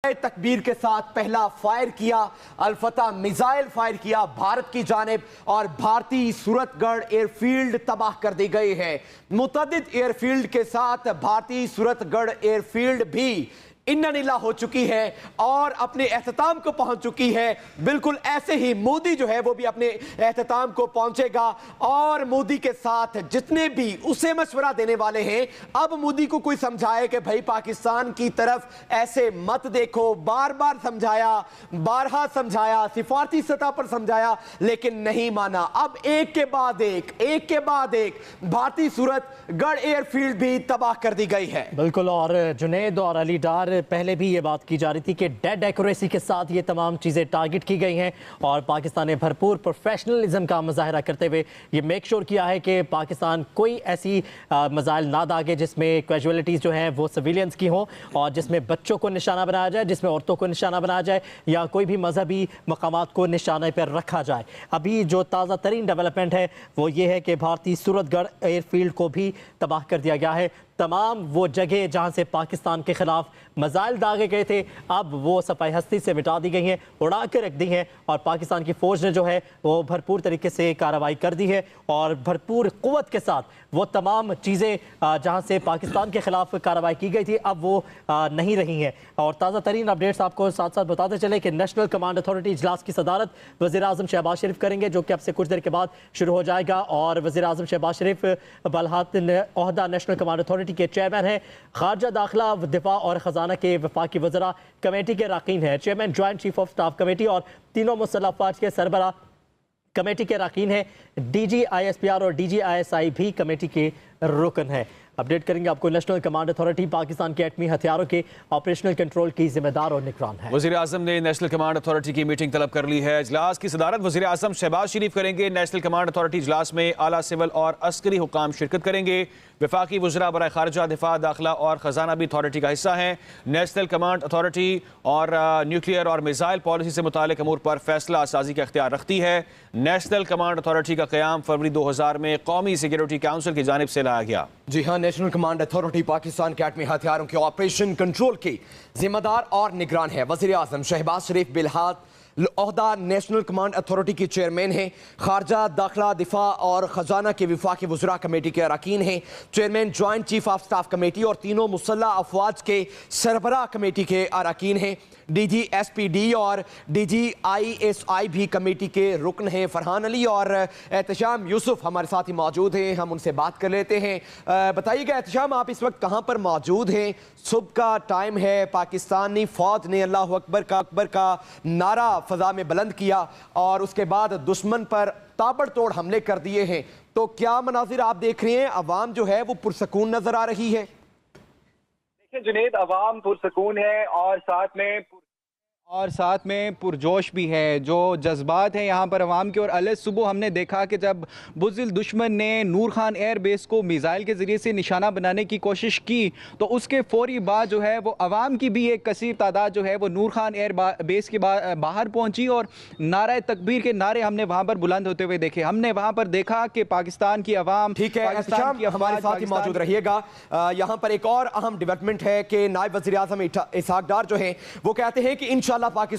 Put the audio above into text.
तकबीर के साथ पहला फायर किया, अल-फतह मिसाइल फायर किया भारत की जानिब और भारतीय सूरतगढ़ एयरफील्ड तबाह कर दी गई है। मुतअद्दिद एयरफील्ड के साथ भारतीय सूरतगढ़ एयरफील्ड भी इन्ना हो चुकी है और अपने एहतताम को पहुंच चुकी है। बिल्कुल ऐसे ही मोदी जो है वो भी अपने एहतताम को पहुंचेगा और मोदी के साथ जितने भी उसे मशवरा देने वाले हैं, अब मोदी को कोई समझाए कि भाई पाकिस्तान की तरफ ऐसे मत देखो। बार बार समझाया, बारहा समझाया, सिफारती सतह पर समझाया, लेकिन नहीं माना। अब एक के बाद एक भारतीय सूरतगढ़ एयरफील्ड भी तबाह कर दी गई है। बिल्कुल, और जुनैद और अली डार पहले भी ये बात की जा रही थी कि डेड एक्यूरेसी के साथ ये तमाम चीज़ें टारगेट की गई हैं और पाकिस्तान ने भरपूर प्रोफेशनलिज्म का मुजाहरा करते हुए ये मेक श्योर किया है कि पाकिस्तान कोई ऐसी मिसाइल ना दागे जिसमें कैजुअलिटीज़ जो हैं वो सिविलियंस की हों और जिसमें बच्चों को निशाना बनाया जाए, जिसमें औरतों को निशाना बनाया जाए या कोई भी मजहबी मकामात को निशाने पर रखा जाए। अभी जो ताज़ा तरीन डेवलपमेंट है वो ये है कि भारतीय सूरतगढ़ एयरफील्ड को भी तबाह कर दिया गया है। तमाम वो जगह जहां से पाकिस्तान के खिलाफ मिसाइल दागे गए थे अब वो सफाई हस्ती से मिटा दी गई हैं, उड़ा के रख दी हैं और पाकिस्तान की फ़ौज ने जो है वो भरपूर तरीके से कार्रवाई कर दी है और भरपूर क़ुव्वत के साथ वो तमाम चीज़ें जहां से पाकिस्तान के खिलाफ कार्रवाई की गई थी अब वो नहीं रही हैं। और ताज़ा तरीन अपडेट्स आपको साथ साथ बताते चले कि नेशनल कमांड अथॉरिटी इजलास की सदारत वज़ीर-ए-आज़म शहबाज शरीफ करेंगे, जो कि अब से कुछ देर के बाद शुरू हो जाएगा। और वज़ीर-ए-आज़म शहबाज शरीफ बलहात ओहदा नेशनल कमांड अथॉरिटी के चेयरमैन हैं। खारजा, दाखिला, दिफा और ख़जाना के वफाकी वज़रा कमेटी के अरकान हैं। Chairman joint chief of staff committee और तीनों मुसल्लह अफ़वाज के सरबराह कमेटी के अरकान हैं। DG-ISPR और DG-ISI भी कमेटी के रुकन है। अपडेट करेंगे आपको। नेशनल कमांड अथॉरिटी पाकिस्तान के एटमी हथियारों के ऑपरेशनल कंट्रोल की जिम्मेदार और निगरान है। वज़ीर-ए-आज़म ने नेशनल कमांड अथॉरिटी की मीटिंग तलब कर ली है। इजलास की सदारत वज़ीर-ए-आज़म शहबाज शरीफ करेंगे। नेशनल कमांड अथॉरिटी इजलास में आला सिविल और अस्करी हुकाम शिरकत करेंगे। वफाकी वज़रा बराए खारजा, दिफा, दाखिला और ख़जाना भी अथॉरिटी का हिस्सा हैं। नेशनल कमांड अथॉरिटी और न्यूक्लियर और मिसाइल पॉलिसी से मुतालिक अमूर पर फैसला साजी का इख्तियार रखती है। नेशनल कमांड अथॉरिटी का क़याम फरवरी 2000 में कौमी सिक्योरिटी काउंसिल की जानिब से लाया गया। जी हाँ, नेशनल कमांड अथॉरिटी पाकिस्तान के एटमी हथियारों के ऑपरेशन कंट्रोल की जिम्मेदार और निगरान है। वज़ीर-ए-आज़म शहबाज शरीफ बिलहात ओहदा नेशनल कमांड अथॉरिटी के चेयरमैन हैं। खारजा, दाखिला, दिफा और ख़जाना के वफाकी वज़रा कमेटी के अरकान हैं। Chairman joint chief of staff committee और तीनों मुसल्लह अफवाज के सरबराह कमेटी के अरकान हैं। DG-SPD और DG-ISI भी कमेटी के रुकन हैं। फरहान अली और एहतशाम यूसुफ हमारे साथ ही मौजूद हैं, हम उनसे बात कर लेते हैं। बताइएगा एहतशाम, आप इस वक्त कहाँ पर मौजूद हैं? सुबह का टाइम है, पाकिस्तानी फ़ौज ने अल्लाह अकबर का नारा फ़ज़ा में बुलंद किया और उसके बाद दुश्मन पर ताबड़तोड़ हमले कर दिए हैं, तो क्या मनाजिर आप देख रहे हैं? अवाम जो है वो पुरसकून नजर आ रही है? देखिए जुनैद, अवाम पुरसकून है और साथ में पुरजोश भी है। जो जज्बात हैं यहाँ पर अवाम के, और अलग सुबह हमने देखा कि जब बुज़दिल दुश्मन ने नूर खान एयर बेस को मिसाइल के ज़रिए से निशाना बनाने की कोशिश की तो उसके फौरी बाद जो है वो अवाम की भी एक कसीर तादाद जो है वो नूर खान एयर बेस के बाहर पहुँची और नारा तकबीर के नारे हमने वहाँ पर बुलंद होते हुए देखे। हमने वहाँ पर देखा कि पाकिस्तान की अवाम, ठीक है, हमारे साथ ही मौजूद रहिएगा। यहाँ पर एक और अहम डेवलपमेंट है कि नायब वज़ीर-ए-आज़म इसहाक डार जो है वो कहते हैं कि इंशाअल्लाह पाकिस्तान